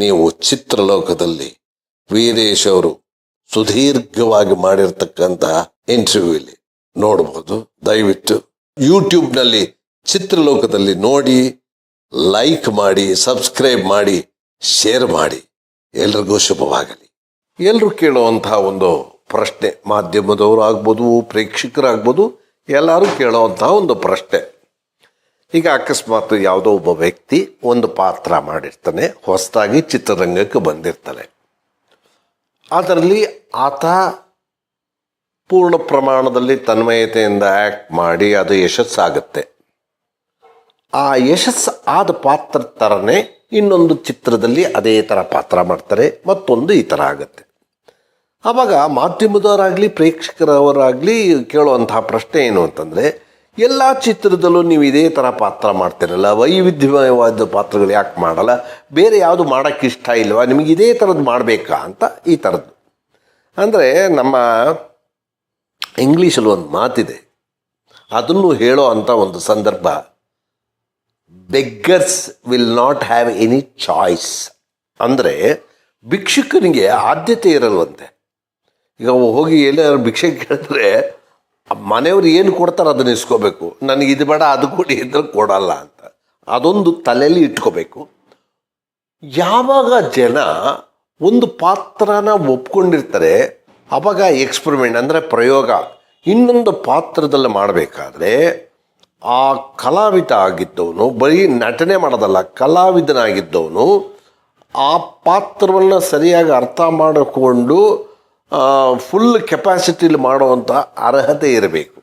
ನೀವು ಚಿತ್ರಲೋಕದಲ್ಲಿ ವೀರೇಶ್ ಅವರು ಸುದೀರ್ಘವಾಗಿ ಮಾಡಿರ್ತಕ್ಕಂತಹ ಇಂಟರ್ವ್ಯೂ ಇಲ್ಲಿ ನೋಡಬಹುದು. ದಯವಿಟ್ಟು ಯೂಟ್ಯೂಬ್ನಲ್ಲಿ ಚಿತ್ರಲೋಕದಲ್ಲಿ ನೋಡಿ, ಲೈಕ್ ಮಾಡಿ, ಸಬ್ಸ್ಕ್ರೈಬ್ ಮಾಡಿ, ಶೇರ್ ಮಾಡಿ. ಎಲ್ರಿಗೂ ಶುಭವಾಗಲಿ. ಎಲ್ಲರೂ ಕೇಳುವಂತಹ ಒಂದು ಪ್ರಶ್ನೆ, ಮಾಧ್ಯಮದವರು ಆಗ್ಬೋದು, ಪ್ರೇಕ್ಷಕರಾಗ್ಬೋದು, ಎಲ್ಲರೂ ಕೇಳುವಂತಹ ಒಂದು ಪ್ರಶ್ನೆ. ಈಗ ಅಕಸ್ಮಾತ್ ಯಾವುದೋ ಒಬ್ಬ ವ್ಯಕ್ತಿ ಒಂದು ಪಾತ್ರ ಮಾಡಿರ್ತಾನೆ, ಹೊಸದಾಗಿ ಚಿತ್ರರಂಗಕ್ಕೆ ಬಂದಿರ್ತಾನೆ. ಅದರಲ್ಲಿ ಆತ ಪೂರ್ಣ ಪ್ರಮಾಣದಲ್ಲಿ ತನ್ಮಯತೆಯಿಂದ ಆ್ಯಕ್ಟ್ ಮಾಡಿ ಅದು ಯಶಸ್ಸಾಗುತ್ತೆ. ಆ ಯಶಸ್ಸು ಆದ ಪಾತ್ರ ಥರನೇ ಇನ್ನೊಂದು ಚಿತ್ರದಲ್ಲಿ ಅದೇ ಥರ ಪಾತ್ರ ಮಾಡ್ತಾರೆ, ಮತ್ತೊಂದು ಈ ಥರ ಆಗುತ್ತೆ. ಆವಾಗ ಮಾಧ್ಯಮದವರಾಗಲಿ ಪ್ರೇಕ್ಷಕರವರಾಗಲಿ ಕೇಳುವಂತಹ ಪ್ರಶ್ನೆ ಏನು ಅಂತಂದರೆ, ಎಲ್ಲ ಚಿತ್ರದಲ್ಲೂ ನೀವು ಇದೇ ಥರ ಪಾತ್ರ ಮಾಡ್ತಿರಲ್ಲ, ವೈವಿಧ್ಯಮಯವಾದ ಪಾತ್ರಗಳು ಯಾಕೆ ಮಾಡಲ್ಲ, ಬೇರೆ ಯಾವುದು ಮಾಡೋಕ್ಕೆ ಇಷ್ಟ ಇಲ್ವಾ, ನಿಮಗೆ ಇದೇ ಥರದ್ದು ಮಾಡಬೇಕಾ ಅಂತ ಈ ಥರದ್ದು. ಅಂದರೆ ನಮ್ಮ ಇಂಗ್ಲೀಷಲ್ಲಿ ಒಂದು ಮಾತಿದೆ, ಅದನ್ನು ಹೇಳೋ ಅಂಥ ಒಂದು ಸಂದರ್ಭ, beggars will not have any choice. ಅಂದರೆ ಭಿಕ್ಷುಕನಿಗೆ ಆದ್ಯತೆ ಇರಲ್ವಂತೆ. ಈಗ ಹೋಗಿ ಎಲ್ಲಾದ್ರು ಭಿಕ್ಷೆ ಕೇಳಿದ್ರೆ ಮನೆಯವ್ರು ಏನು ಕೊಡ್ತಾರೆ ಅದನ್ನು ಇಸ್ಕೋಬೇಕು, ನನಗೆ ಇದು ಬೇಡ ಅದು ಕೊಡಿ ಇದ್ರೆ ಕೊಡಲ್ಲ ಅಂತ, ಅದೊಂದು ತಲೆಯಲ್ಲಿ ಇಟ್ಕೋಬೇಕು. ಯಾವಾಗ ಜನ ಒಂದು ಪಾತ್ರನ ಒಪ್ಕೊಂಡಿರ್ತಾರೆ, ಆವಾಗ ಎಕ್ಸ್ಪರಿಮೆಂಟ್ ಅಂದರೆ ಪ್ರಯೋಗ ಇನ್ನೊಂದು ಪಾತ್ರದಲ್ಲಿ ಮಾಡಬೇಕಾದ್ರೆ ಆ ಕಲಾವಿದ ಆಗಿದ್ದವನು, ಬರೀ ನಟನೆ ಮಾಡೋದಲ್ಲ, ಕಲಾವಿದನಾಗಿದ್ದವನು ಆ ಪಾತ್ರವನ್ನು ಸರಿಯಾಗಿ ಅರ್ಥ ಮಾಡಿಕೊಂಡು ಫುಲ್ ಕೆಪಾಸಿಟಿಲಿ ಮಾಡುವಂಥ ಅರ್ಹತೆ ಇರಬೇಕು.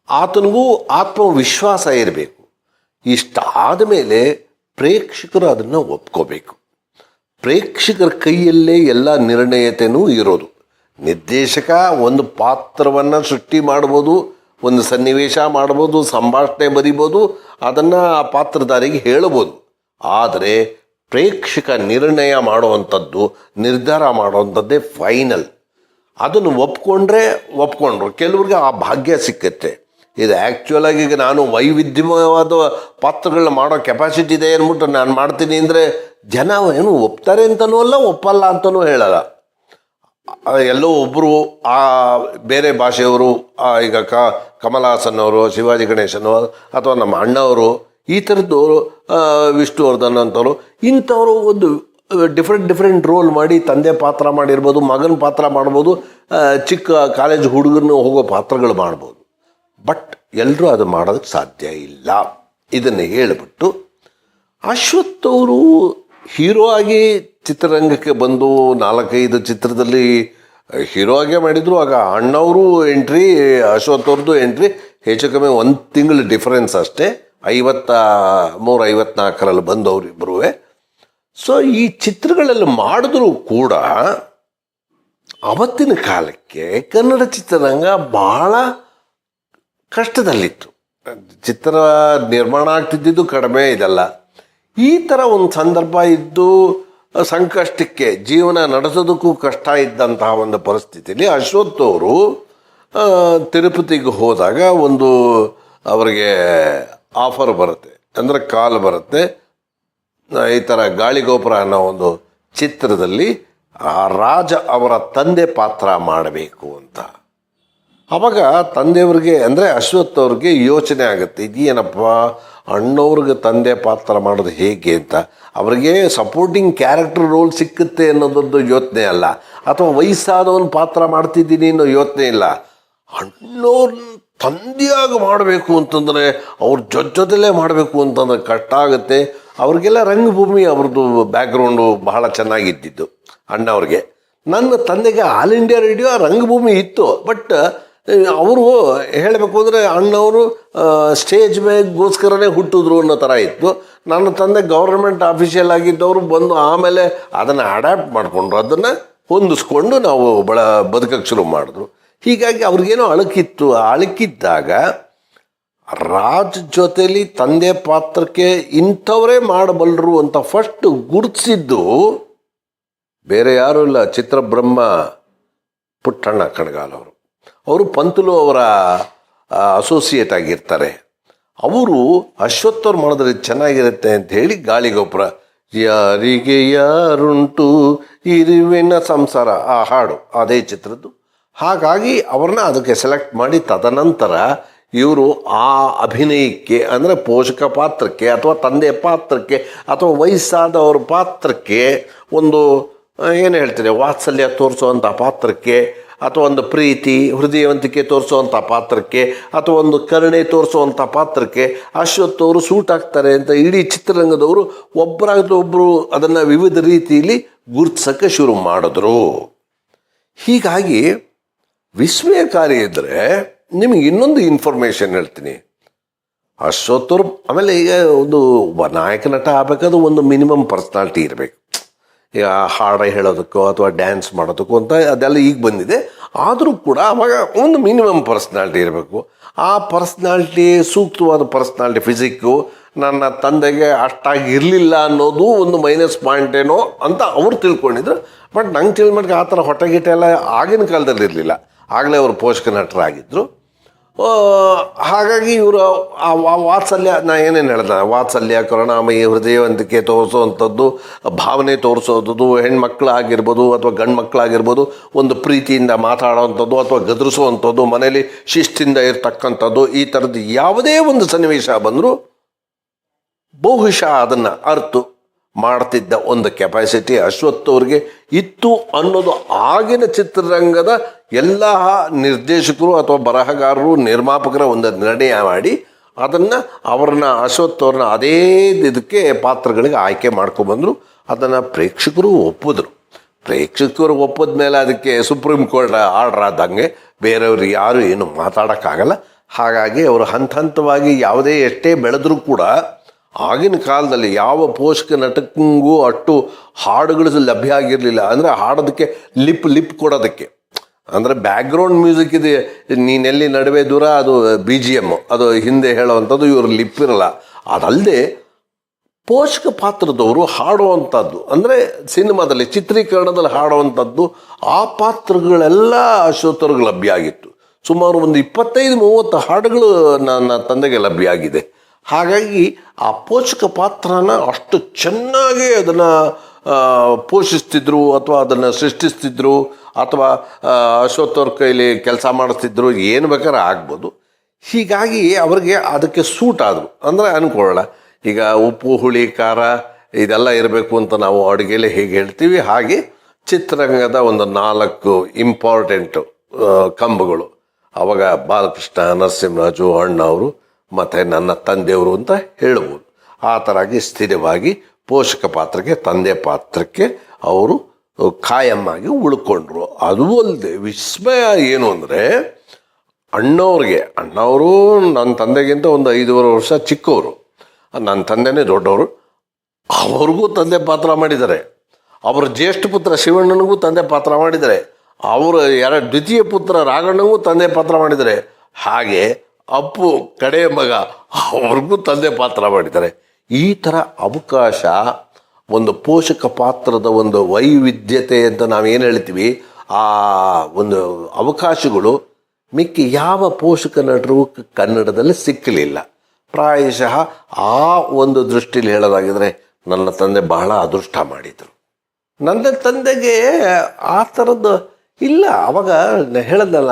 ಆತನಿಗೂ ಆತ್ಮವಿಶ್ವಾಸ ಇರಬೇಕು. ಇಷ್ಟಾದ ಮೇಲೆ ಪ್ರೇಕ್ಷಕರು ಅದನ್ನು ಒಪ್ಕೋಬೇಕು. ಪ್ರೇಕ್ಷಕರ ಕೈಯಲ್ಲೇ ಎಲ್ಲ ನಿರ್ಣಯತೆಯೂ ಇರೋದು. ನಿರ್ದೇಶಕ ಒಂದು ಪಾತ್ರವನ್ನು ಸೃಷ್ಟಿ ಮಾಡ್ಬೋದು, ಒಂದು ಸನ್ನಿವೇಶ ಮಾಡ್ಬೋದು, ಸಂಭಾಷಣೆ ಬರಿಬೋದು, ಅದನ್ನು ಆ ಪಾತ್ರಧಾರಿಗೆ ಹೇಳ್ಬೋದು. ಆದರೆ ಪ್ರೇಕ್ಷಕ ನಿರ್ಣಯ ಮಾಡುವಂಥದ್ದು, ನಿರ್ಧಾರ ಮಾಡುವಂಥದ್ದೇ ಫೈನಲ್. ಅದನ್ನು ಒಪ್ಕೊಂಡ್ರು. ಕೆಲವ್ರಿಗೆ ಆ ಭಾಗ್ಯ ಸಿಕ್ಕತ್ತೆ. ಇದು ಆ್ಯಕ್ಚುಲಾಗಿ ಈಗ ನಾನು ವೈವಿಧ್ಯಮಯವಾದ ಪಾತ್ರಗಳನ್ನ ಮಾಡೋ ಕೆಪಾಸಿಟಿ ಇದೆ ಅಂದ್ಬಿಟ್ಟು ನಾನು ಮಾಡ್ತೀನಿ ಅಂದರೆ ಜನ ಏನು ಒಪ್ತಾರೆ ಅಂತನೂ ಅಲ್ಲ, ಒಪ್ಪಲ್ಲ ಅಂತಲೂ ಹೇಳಲ್ಲ. ಎಲ್ಲೋ ಒಬ್ಬರು ಆ ಬೇರೆ ಭಾಷೆಯವರು, ಈಗ ಕಮಲ್ ಹಾಸನ್ ಅವರು, ಶಿವಾಜಿ ಗಣೇಶನ್ ಅವರು, ಅಥವಾ ನಮ್ಮ ಅಣ್ಣವರು, ಈ ಥರದ್ದವರು, ವಿಷ್ಣುವರ್ಧನ್ ಅಂತವರು, ಇಂಥವರು ಒಂದು ಡಿಫ್ರೆಂಟ್ ರೋಲ್ ಮಾಡಿ ತಂದೆ ಪಾತ್ರ ಮಾಡಿರ್ಬೋದು, ಮಗನ ಪಾತ್ರ ಮಾಡ್ಬೋದು, ಚಿಕ್ಕ ಕಾಲೇಜ್ ಹುಡುಗನ ಹೋಗೋ ಪಾತ್ರಗಳು ಮಾಡ್ಬೋದು. ಬಟ್ ಎಲ್ಲರೂ ಅದು ಮಾಡೋದಕ್ಕೆ ಸಾಧ್ಯ ಇಲ್ಲ. ಇದನ್ನು ಹೇಳಿಬಿಟ್ಟು ಅಶ್ವಥ್ ಅವರು ಹೀರೋ ಆಗಿ ಚಿತ್ರರಂಗಕ್ಕೆ ಬಂದು 4-5 ಚಿತ್ರದಲ್ಲಿ ಹೀರೋ ಆಗೇ ಮಾಡಿದರು. ಆಗ ಅಣ್ಣವರು ಎಂಟ್ರಿ, ಅಶ್ವಥ್ ಅವ್ರದ್ದು ಎಂಟ್ರಿ ಹೆಚ್ಚು ಕಮ್ಮಿ 1 ತಿಂಗಳು ಡಿಫರೆನ್ಸ್ ಅಷ್ಟೇ. 53-54 ಬಂದವರು ಇಬ್ಬರೂ. ಸೊ ಈ ಚಿತ್ರಗಳೆಲ್ಲ ಮಾಡಿದ್ರೂ ಕೂಡ ಅವತ್ತಿನ ಕಾಲಕ್ಕೆ ಕನ್ನಡ ಚಿತ್ರರಂಗ ಬಹಳ ಕಷ್ಟದಲ್ಲಿತ್ತು. ಚಿತ್ರ ನಿರ್ಮಾಣ ಆಗ್ತಿದ್ದಿದ್ದು ಕಡಿಮೆ, ಇದೆಲ್ಲ ಈ ಥರ ಒಂದು ಸಂದರ್ಭ ಇದ್ದು ಸಂಕಷ್ಟಕ್ಕೆ ಜೀವನ ನಡೆಸೋದಕ್ಕೂ ಕಷ್ಟ ಇದ್ದಂತಹ ಒಂದು ಪರಿಸ್ಥಿತಿಯಲ್ಲಿ ಅಶ್ವಥ್ ಅವರು ತಿರುಪತಿಗೆ ಹೋದಾಗ ಒಂದು ಅವರಿಗೆ ಆಫರ್ ಬರುತ್ತೆ, ಅಂದರೆ ಕಾಲ್ ಬರುತ್ತೆ, ಈ ಥರ ಗಾಳಿಗೋಪುರ ಅನ್ನೋ ಒಂದು ಚಿತ್ರದಲ್ಲಿ ರಾಜ ಅವರ ತಂದೆ ಪಾತ್ರ ಮಾಡಬೇಕು ಅಂತ. ಆವಾಗ ತಂದೆಯವ್ರಿಗೆ ಅಂದರೆ ಅಶ್ವಥ್ ಅವ್ರಿಗೆ ಯೋಚನೆ ಆಗುತ್ತೆ, ಇದೇನಪ್ಪ ಅಣ್ಣವ್ರಿಗೆ ತಂದೆ ಪಾತ್ರ ಮಾಡೋದು ಹೇಗೆ ಅಂತ. ಅವ್ರಿಗೆ ಸಪೋರ್ಟಿಂಗ್ ಕ್ಯಾರೆಕ್ಟರ್ ರೋಲ್ ಸಿಕ್ಕುತ್ತೆ ಅನ್ನೋದೊಂದು ಯೋಚನೆ ಅಲ್ಲ, ಅಥವಾ ವಯಸ್ಸಾದವನು ಪಾತ್ರ ಮಾಡ್ತಿದ್ದೀನಿ ಅನ್ನೋ ಯೋಚನೆ ಇಲ್ಲ. ಅಣ್ಣವ್ರನ್ನ ತಂದೆಯಾಗಿ ಮಾಡಬೇಕು ಅಂತಂದರೆ ಅವ್ರ ಜೊತೆಲೇ ಮಾಡಬೇಕು ಅಂತಂದರೆ ಕಷ್ಟ ಆಗುತ್ತೆ. ಅವ್ರಿಗೆಲ್ಲ ರಂಗಭೂಮಿ ಅವ್ರದ್ದು ಬ್ಯಾಕ್ಗ್ರೌಂಡು ಬಹಳ ಚೆನ್ನಾಗಿದ್ದಿದ್ದು ಅಣ್ಣವ್ರಿಗೆ. ನನ್ನ ತಂದೆಗೆ ಆಲ್ ಇಂಡಿಯಾ ರೇಡಿಯೋ ರಂಗಭೂಮಿ ಇತ್ತು, ಬಟ್ ಅವರು ಹೇಳಬೇಕು ಅಂದರೆ ಅಣ್ಣವರು ಸ್ಟೇಜ್ ಮೇಗೋಸ್ಕರನೇ ಹುಟ್ಟಿದ್ರು ಅನ್ನೋ ಥರ ಇತ್ತು. ನನ್ನ ತಂದೆ ಗೌರ್ಮೆಂಟ್ ಆಫೀಷಿಯಲ್ ಆಗಿದ್ದವರು ಬಂದು ಆಮೇಲೆ ಅದನ್ನು ಅಡ್ಯಾಪ್ಟ್ ಮಾಡಿಕೊಂಡ್ರು, ಅದನ್ನು ಹೊಂದಿಸ್ಕೊಂಡು ನಾವು ಬದುಕಕ್ಕೆ ಶುರು ಮಾಡಿದ್ರು. ಹೀಗಾಗಿ ಅವ್ರಿಗೇನೋ ಅಳುಕಿತ್ತು. ಅಳುಕಿದ್ದಾಗ ರಾಜ್ ಜೊತೆಲಿ ತಂದೆ ಪಾತ್ರಕ್ಕೆ ಇಂಥವರೇ ಮಾಡಬಲ್ಲರು ಅಂತ ಫಸ್ಟ್ ಗುರುತಿಸಿದ್ದು ಬೇರೆ ಯಾರೂ ಇಲ್ಲ, ಚಿತ್ರಬ್ರಹ್ಮ ಪುಟ್ಟಣ್ಣ ಕಣಗಾಲ್ ಅವರು. ಅವರು ಪಂತುಲು ಅವರ ಅಸೋಸಿಯೇಟ್ ಆಗಿರ್ತಾರೆ. ಅವರು ಅಶ್ವಥ್ ಅವ್ರು ಮಾಡಿದ್ರೆ ಚೆನ್ನಾಗಿರುತ್ತೆ ಅಂತ ಹೇಳಿ ಗಾಳಿಗೊಬ್ಬರ ಯಾರಿಗೆ ಯಾರುಂಟು ಇರುವಿನ ಸಂಸಾರ, ಆ ಹಾಡು ಅದೇ ಚಿತ್ರದ್ದು. ಹಾಗಾಗಿ ಅವ್ರನ್ನ ಅದಕ್ಕೆ ಸೆಲೆಕ್ಟ್ ಮಾಡಿ ತದನಂತರ ಇವರು ಆ ಅಭಿನಯಕ್ಕೆ ಅಂದರೆ ಪೋಷಕ ಪಾತ್ರಕ್ಕೆ ಅಥವಾ ತಂದೆ ಪಾತ್ರಕ್ಕೆ ಅಥವಾ ವಯಸ್ಸಾದವ್ರ ಪಾತ್ರಕ್ಕೆ ಒಂದು ಏನು ಹೇಳ್ತೀರಿ ವಾತ್ಸಲ್ಯ ತೋರಿಸುವಂಥ ಪಾತ್ರಕ್ಕೆ ಅಥವಾ ಒಂದು ಪ್ರೀತಿ ಹೃದಯವಂತಿಕೆ ತೋರಿಸುವಂಥ ಪಾತ್ರಕ್ಕೆ ಅಥವಾ ಒಂದು ಕರುಣೆ ತೋರಿಸುವಂಥ ಪಾತ್ರಕ್ಕೆ ಅಶ್ವಥ್ ಅವರು ಸೂಟ್ ಆಗ್ತಾರೆ ಅಂತ ಇಡೀ ಚಿತ್ರರಂಗದವರು ಒಬ್ಬರಾಗದೊಬ್ಬರು ಅದನ್ನು ವಿವಿಧ ರೀತಿಯಲ್ಲಿ ಗುರುತಿಸೋಕ್ಕೆ ಶುರು ಮಾಡಿದ್ರು. ಹೀಗಾಗಿ ವಿಸ್ಮಯಕಾರಿ ಇದ್ದರೆ ನಿಮಗೆ ಇನ್ನೊಂದು ಇನ್ಫಾರ್ಮೇಷನ್ ಹೇಳ್ತೀನಿ. ಅಶ್ವಥ್ ಅವರು ಆಮೇಲೆ ಈಗ ಒಂದು ನಾಯಕ ನಟ ಆಗಬೇಕಾದ್ರೆ ಒಂದು ಮಿನಿಮಮ್ ಪರ್ಸ್ನಾಲಿಟಿ ಇರಬೇಕು. ಈಗ ಹಾಡು ಹೇಳೋದಕ್ಕೋ ಅಥವಾ ಡ್ಯಾನ್ಸ್ ಮಾಡೋದಕ್ಕೋ ಅಂತ ಅದೆಲ್ಲ ಈಗ ಬಂದಿದೆ. ಆದರೂ ಕೂಡ ಅವಾಗ ಒಂದು ಮಿನಿಮಮ್ ಪರ್ಸ್ನಾಲಿಟಿ ಇರಬೇಕು. ಆ ಪರ್ಸ್ನಾಲಿಟಿ ಸೂಕ್ತವಾದ ಪರ್ಸ್ನಾಲಿಟಿ ಫಿಸಿಕ್ಕು ನನ್ನ ತಂದೆಗೆ ಅಷ್ಟಾಗಿ ಇರಲಿಲ್ಲ ಅನ್ನೋದು ಒಂದು ಮೈನಸ್ ಪಾಯಿಂಟ್ ಏನೋ ಅಂತ ಅವ್ರು ತಿಳ್ಕೊಂಡಿದ್ರು. ಬಟ್ ನಂಗೆ ತಿಳ್ಮಟ್ಟಿಗೆ ಆ ಥರ ಹೊಟ್ಟೆಗಿಟ್ಟೆ ಎಲ್ಲ ಆಗಿನ ಕಾಲದಲ್ಲಿ ಇರಲಿಲ್ಲ. ಆಗಲೇ ಅವರು ಪೋಷಕ ನಟರಾಗಿದ್ದರು. ಹಾಗಾಗಿ ಇವರು ಆ ವಾತ್ಸಲ್ಯ, ನಾ ಏನೇನು ಹೇಳ್ದೆ, ವಾತ್ಸಲ್ಯ ಕರುಣಾಮಯಿ ಹೃದಯವಂತಿಕೆ ತೋರಿಸೋವಂಥದ್ದು, ಭಾವನೆ ತೋರಿಸೋದು, ಹೆಣ್ಮಕ್ಳಾಗಿರ್ಬೋದು ಅಥವಾ ಗಂಡು ಮಕ್ಕಳಾಗಿರ್ಬೋದು, ಒಂದು ಪ್ರೀತಿಯಿಂದ ಮಾತಾಡೋವಂಥದ್ದು ಅಥವಾ ಗದರಿಸುವಂಥದ್ದು, ಮನೇಲಿ ಶಿಸ್ತಿಂದ ಇರ್ತಕ್ಕಂಥದ್ದು, ಈ ಥರದ್ದು ಯಾವುದೇ ಒಂದು ಸನ್ನಿವೇಶ ಬಂದರೂ ಬಹುಶಃ ಅದನ್ನು ಅರ್ತು ಮಾಡ್ತಿದ್ದ ಒಂದು ಕೆಪಾಸಿಟಿ ಅಶ್ವಥ್ ಅವ್ರಿಗೆ ಇತ್ತು ಅನ್ನೋದು ಆಗಿನ ಚಿತ್ರರಂಗದ ಎಲ್ಲ ನಿರ್ದೇಶಕರು ಅಥವಾ ಬರಹಗಾರರು ನಿರ್ಮಾಪಕರ ಒಂದು ನಿರ್ಣಯ ಮಾಡಿ ಅದನ್ನು ಅಶ್ವಥ್ ಅವ್ರನ್ನ ಅದೇ ಇದಕ್ಕೆ ಪಾತ್ರಗಳಿಗೆ ಆಯ್ಕೆ ಮಾಡ್ಕೊಬಂದರು. ಅದನ್ನು ಪ್ರೇಕ್ಷಕರು ಒಪ್ಪಿದ್ರು. ಪ್ರೇಕ್ಷಕರು ಒಪ್ಪಿದ ಮೇಲೆ ಅದಕ್ಕೆ ಸುಪ್ರೀಂ ಕೋರ್ಟ್ ಆರ್ಡರ್ ಆದಂಗೆ ಬೇರೆಯವ್ರು ಯಾರು ಏನು ಮಾತಾಡೋಕ್ಕಾಗಲ್ಲ. ಹಾಗಾಗಿ ಅವರು ಹಂತವಾಗಿ ಯಾವುದೇ ಎಷ್ಟೇ ಬೆಳೆದರೂ ಕೂಡ ಆಗಿನ ಕಾಲದಲ್ಲಿ ಯಾವ ಪೋಷಕ ನಟಕಂಗೂ ಅಷ್ಟು ಹಾಡುಗಳು ಲಭ್ಯ ಆಗಿರಲಿಲ್ಲ. ಅಂದರೆ ಹಾಡೋದಕ್ಕೆ ಲಿಪ್ ಕೊಡೋದಕ್ಕೆ, ಅಂದರೆ ಬ್ಯಾಕ್ಗ್ರೌಂಡ್ ಮ್ಯೂಸಿಕ್ ಇದೆ, ನೀನೆಲ್ಲಿ ನಡುವೆ ದೂರ ಅದು BGM, ಅದು ಹಿಂದೆ ಹೇಳೋವಂಥದ್ದು, ಇವರು ಲಿಪ್ ಇರಲ್ಲ. ಅದಲ್ಲದೆ ಪೋಷಕ ಪಾತ್ರದವರು ಹಾಡುವಂಥದ್ದು, ಅಂದರೆ ಸಿನಿಮಾದಲ್ಲಿ ಚಿತ್ರೀಕರಣದಲ್ಲಿ ಹಾಡುವಂಥದ್ದು, ಆ ಪಾತ್ರಗಳೆಲ್ಲ ಅಶ್ವಥ್ರಿಗೆ ಲಭ್ಯ ಆಗಿತ್ತು. ಸುಮಾರು ಒಂದು 25-30 ಹಾಡುಗಳು ನನ್ನ ತಂದೆಗೆ ಲಭ್ಯ ಆಗಿದೆ. ಹಾಗಾಗಿ ಆ ಪೋಷಕ ಪಾತ್ರನ ಅಷ್ಟು ಚೆನ್ನಾಗಿ ಅದನ್ನು ಪೋಷಿಸ್ತಿದ್ರು ಅಥವಾ ಅದನ್ನು ಸೃಷ್ಟಿಸ್ತಿದ್ರು ಅಥವಾ ಅಶ್ವಥ್ ಅವ್ರ ಕೈಲಿ ಕೆಲಸ ಮಾಡಿಸ್ತಿದ್ರು, ಏನು ಬೇಕಾದ್ರೆ ಆಗ್ಬೋದು. ಹೀಗಾಗಿ ಅವ್ರಿಗೆ ಅದಕ್ಕೆ ಸೂಟ್ ಆದರು. ಅಂದರೆ ಅಂದ್ಕೊಳ್ಳೋಣ, ಈಗ ಉಪ್ಪು ಹುಳಿ ಖಾರ ಇದೆಲ್ಲ ಇರಬೇಕು ಅಂತ ನಾವು ಅಡುಗೆಯಲ್ಲಿ ಹೇಗೆ ಹೇಳ್ತೀವಿ, ಹಾಗೆ ಚಿತ್ರರಂಗದ ಒಂದು 4 ಇಂಪಾರ್ಟೆಂಟು ಕಂಬಗಳು ಅವಾಗ ಬಾಲಕೃಷ್ಣ, ನರಸಿಂಹರಾಜು, ಅಣ್ಣವರು ಮತ್ತು ನನ್ನ ತಂದೆಯವರು ಅಂತ ಹೇಳ್ಬೋದು. ಆ ಥರಾಗಿ ಸ್ಥಿರವಾಗಿ ಪೋಷಕ ಪಾತ್ರಕ್ಕೆ, ತಂದೆ ಪಾತ್ರಕ್ಕೆ ಅವರು ಕಾಯಮ್ಮಾಗಿ ಉಳ್ಕೊಂಡ್ರು. ಅದು ಅಲ್ಲದೆ ವಿಸ್ಮಯ ಏನು ಅಂದರೆ ಅಣ್ಣವರು ನನ್ನ ತಂದೆಗಿಂತ ಒಂದು 5 ವರ್ಷ ಚಿಕ್ಕವರು. ನನ್ನ ತಂದೆನೇ ದೊಡ್ಡವರು. ಅವ್ರಿಗೂ ತಂದೆ ಪಾತ್ರ ಮಾಡಿದ್ದಾರೆ. ಅವರ ಜ್ಯೇಷ್ಠ ಪುತ್ರ ಶಿವಣ್ಣನಿಗೂ ತಂದೆ ಪಾತ್ರ ಮಾಡಿದ್ದಾರೆ. ಅವರ ದ್ವಿತೀಯ ಪುತ್ರ ರಾಘಣ್ಣನಿಗೂ ತಂದೆ ಪಾತ್ರ ಮಾಡಿದ್ದಾರೆ. ಹಾಗೆ ಅಪ್ಪು ಕಡೆಯ ಮಗ, ಅವ್ರಿಗೂ ತಂದೆ ಪಾತ್ರ ಮಾಡಿದ್ದಾರೆ. ಈ ಥರ ಅವಕಾಶ, ಒಂದು ಪೋಷಕ ಪಾತ್ರದ ಒಂದು ವೈವಿಧ್ಯತೆ ಅಂತ ನಾವೇನು ಹೇಳ್ತೀವಿ, ಆ ಒಂದು ಅವಕಾಶಗಳು ಮಿಕ್ಕಿ ಯಾವ ಪೋಷಕ ನಟರು ಕನ್ನಡದಲ್ಲಿ ಸಿಕ್ಕಲಿಲ್ಲ. ಪ್ರಾಯಶಃ ಆ ಒಂದು ದೃಷ್ಟಿಲಿ ಹೇಳೋದಾಗಿದ್ರೆ ನನ್ನ ತಂದೆ ಬಹಳ ಅದೃಷ್ಟ ಮಾಡಿದರು. ನನ್ನ ತಂದೆಗೆ ಆ ಥರದ್ದು ಇಲ್ಲ. ಅವಾಗ ಹೇಳೋದಲ್ಲ,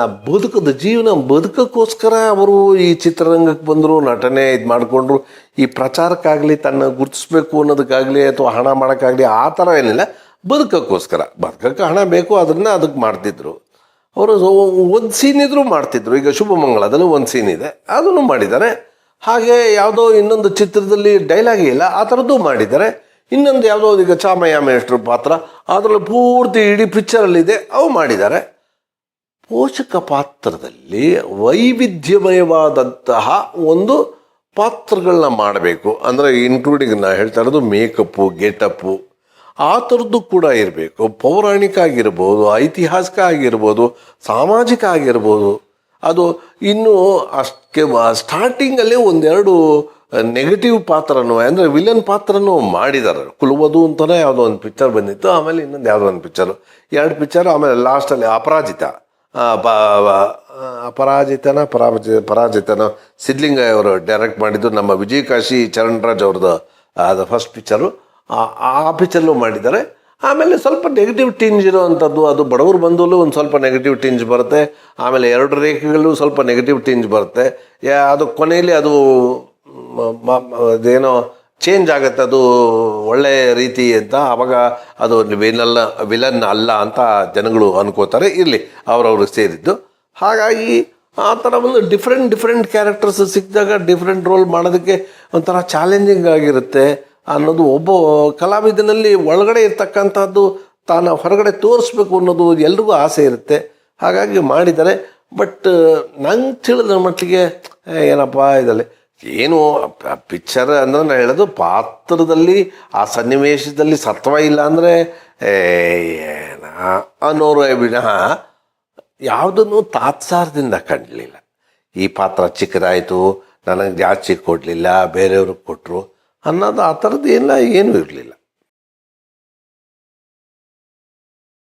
ಜೀವನ ಬದುಕೋಕ್ಕೋಸ್ಕರ ಅವರು ಈ ಚಿತ್ರರಂಗಕ್ಕೆ ಬಂದರು, ನಟನೆ ಇದು ಮಾಡಿಕೊಂಡ್ರು. ಈ ಪ್ರಚಾರಕ್ಕಾಗಲಿ, ತನ್ನ ಗುರುತಿಸ್ಬೇಕು ಅನ್ನೋದಕ್ಕಾಗಲಿ ಅಥವಾ ಹಣ ಮಾಡೋಕ್ಕಾಗಲಿ ಆ ಥರ ಏನಿಲ್ಲ. ಬದುಕೋಕ್ಕೆ ಹಣ ಬೇಕು, ಅದಕ್ಕೆ ಮಾಡ್ತಿದ್ರು. ಅವರು ಒಂದು ಸೀನ್ ಇದ್ರೂ ಮಾಡ್ತಿದ್ರು. ಈಗ ಶುಭಮಂಗಳದಲ್ಲಿ ಒಂದು ಸೀನ್ ಇದೆ, ಅದನ್ನು ಮಾಡಿದ್ದಾರೆ. ಹಾಗೆ ಯಾವುದೋ ಇನ್ನೊಂದು ಚಿತ್ರದಲ್ಲಿ ಡೈಲಾಗೇ ಇಲ್ಲ, ಆ ಥರದ್ದು ಮಾಡಿದ್ದಾರೆ. ಇನ್ನೊಂದು ಯಾವುದೋ ಈಗ ಚಾಮಯ್ಯ ಮೇಷ್ಟ್ರ ಪಾತ್ರ, ಅದರಲ್ಲಿ ಪೂರ್ತಿ ಇಡೀ ಪಿಕ್ಚರಲ್ಲಿದೆ, ಅವು ಮಾಡಿದ್ದಾರೆ. ಪೋಷಕ ಪಾತ್ರದಲ್ಲಿ ವೈವಿಧ್ಯಮಯವಾದಂತಹ ಒಂದು ಪಾತ್ರಗಳನ್ನ ಮಾಡಬೇಕು. ಅಂದರೆ ಇನ್ಕ್ಲೂಡಿಂಗ್ ನಾ ಹೇಳ್ತಾ ಇರೋದು ಮೇಕಪ್ಪು, ಗೆಟಪ್ಪು ಆ ಥರದ್ದು ಕೂಡ ಇರಬೇಕು. ಪೌರಾಣಿಕ ಆಗಿರ್ಬೋದು, ಐತಿಹಾಸಿಕ ಆಗಿರ್ಬೋದು, ಸಾಮಾಜಿಕ ಆಗಿರ್ಬೋದು. ಅದು ಇನ್ನೂ ಸ್ಟಾರ್ಟಿಂಗಲ್ಲೇ 1-2 ನೆಗೆಟಿವ್ ಪಾತ್ರನೂ, ಅಂದರೆ ವಿಲನ್ ಪಾತ್ರನೂ ಮಾಡಿದ್ದಾರೆ. ಕುಲವಧು ಅಂತಲೇ ಯಾವುದೋ ಒಂದು ಪಿಕ್ಚರ್ ಬಂದಿತ್ತು, ಆಮೇಲೆ ಇನ್ನೊಂದು ಯಾವುದೋ ಒಂದು ಪಿಕ್ಚರು, 2 ಪಿಕ್ಚರು. ಆಮೇಲೆ ಲಾಸ್ಟಲ್ಲಿ ಪರಾಜಿತನ ಸಿದ್ಲಿಂಗ ಅವರು ಡೈರೆಕ್ಟ್ ಮಾಡಿದ್ದು, ನಮ್ಮ ವಿಜಯಕಾಶಿ ಚರಣ್ ರಾಜ್ ಅವ್ರದ್ದು ಅದು ಫಸ್ಟ್ ಪಿಕ್ಚರು. ಆ ಪಿಕ್ಚರ್ಲು ಮಾಡಿದ್ದಾರೆ. ಆಮೇಲೆ ಸ್ವಲ್ಪ ನೆಗೆಟಿವ್ ಟಿಂಜ್ ಇರೋವಂಥದ್ದು, ಅದು ಬಡವರು ಬಂದಲ್ಲೂ ಒಂದು ಸ್ವಲ್ಪ ನೆಗೆಟಿವ್ ಟಿಂಜ್ ಬರುತ್ತೆ. ಆಮೇಲೆ 2 ರೇಖೆಗಳು ಸ್ವಲ್ಪ ನೆಗೆಟಿವ್ ಟಿಂಜ್ ಬರುತ್ತೆ. ಅದು ಕೊನೆಯಲ್ಲಿ ಅದು ಅದೇನೋ ಚೇಂಜ್ ಆಗುತ್ತೆ, ಅದು ಒಳ್ಳೆಯ ರೀತಿ ಅಂತ. ಆವಾಗ ಅದು ವಿಲನ್ ಅಲ್ಲ ಅಂತ ಜನಗಳು ಅನ್ಕೋತಾರೆ. ಇರಲಿ, ಅವರವ್ರಿಗೆ ಸೇರಿದ್ದು. ಹಾಗಾಗಿ ಆ ಥರ ಒಂದು ಡಿಫ್ರೆಂಟ್ ಕ್ಯಾರೆಕ್ಟರ್ಸ್ ಸಿಕ್ಕಿದಾಗ ಡಿಫ್ರೆಂಟ್ ರೋಲ್ ಮಾಡೋದಕ್ಕೆ ಒಂಥರ ಚಾಲೆಂಜಿಂಗ್ ಆಗಿರುತ್ತೆ ಅನ್ನೋದು ಒಬ್ಬ ಕಲಾವಿದನಲ್ಲಿ ಒಳಗಡೆ ಇರ್ತಕ್ಕಂಥದ್ದು ತಾನು ಹೊರಗಡೆ ತೋರಿಸ್ಬೇಕು ಅನ್ನೋದು ಎಲ್ರಿಗೂ ಆಸೆ ಇರುತ್ತೆ. ಹಾಗಾಗಿ ಮಾಡಿದ್ದಾರೆ. ಬಟ್ ನಂಗೆ ತಿಳಿದ ಮಟ್ಟಿಗೆ ಏನಪ್ಪ ಇದರಲ್ಲಿ ಏನು ಪಿಕ್ಚರ್ ಅಂದರೆ ನಾನು ಹೇಳೋದು, ಪಾತ್ರದಲ್ಲಿ ಆ ಸನ್ನಿವೇಶದಲ್ಲಿ ಸತ್ವ ಇಲ್ಲ ಅಂದರೆ ಅನ್ನೋರು ವಿನಃ ಯಾವುದನ್ನು ತಾತ್ಸಾರದಿಂದ ಕಾಣಲಿಲ್ಲ. ಈ ಪಾತ್ರ ಚಿಕ್ಕದಾಯಿತು, ನನಗೆ ಜಾಸ್ತಿ ಕೊಡಲಿಲ್ಲ, ಬೇರೆಯವ್ರಿಗೆ ಕೊಟ್ಟರು ಅನ್ನೋದು ಆ ಥರದ್ದು ಏನೂ ಇರಲಿಲ್ಲ.